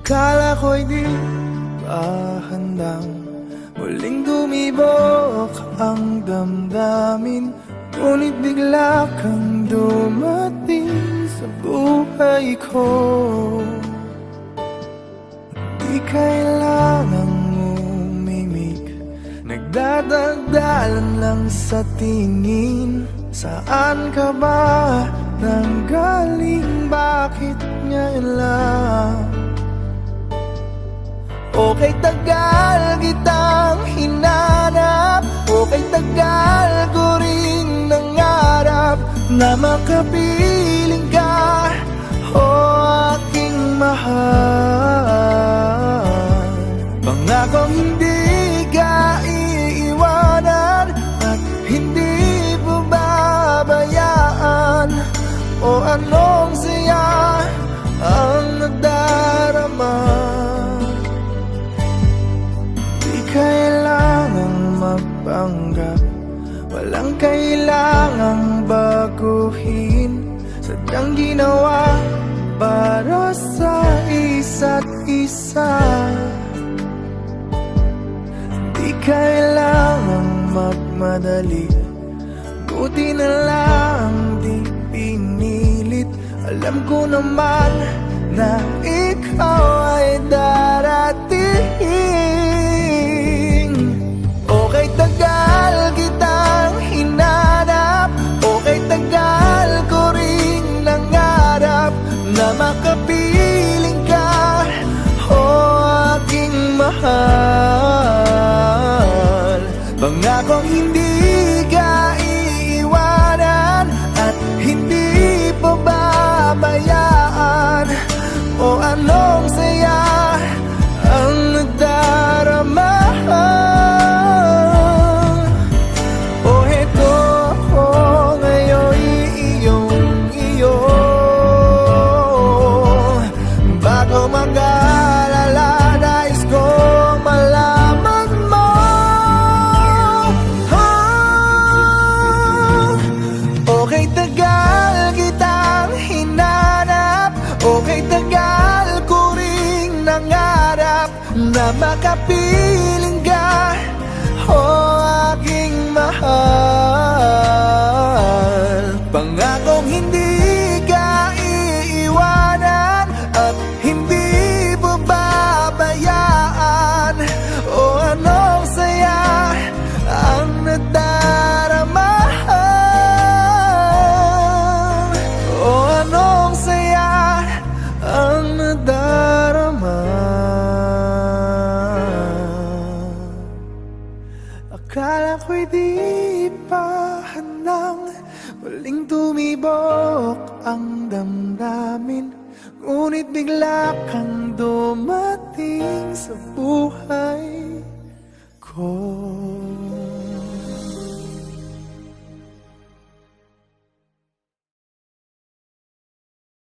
Akala ko'y di pa handang muling tumibok ang damdamin, ngunit bigla kang dumating sa buhay ko. Di kailangang umimik, nagdadagdalan lang sa tingin. Saan ka ba nanggaling? Bakit ngayon lang? Okay, tagal kitang hinanap, okay, tagal ko rin nangarap na makapiling ka, o aking mahal. Pangakong hindi ka iiwanan at hindi babayaan, o anong saya ang nadarama. Kailangang magpanggap, walang kailangang baguhin, sadyang ginawa para sa isa't isa. Di kailangang magmadali, buti na lang di pinilit. Alam ko naman na ikaw ay darating. Okay, tagal kitang hinanap, okay, tagal ko rin nangarap na makapiling ka, o aking mahal. Pangakong hindi ka iiwanan at hindi pababayaan, o anong saya ang nadarama. Na makapiling ka, o aking mahal. Pangakong hindi ka iiwanan at hindi babayaan, o anong saya ang nadarama. O anong saya ang nadarama. Akala ko'y di pa handang muling tumibok ang damdamin, ngunit bigla kang dumating sa buhay ko.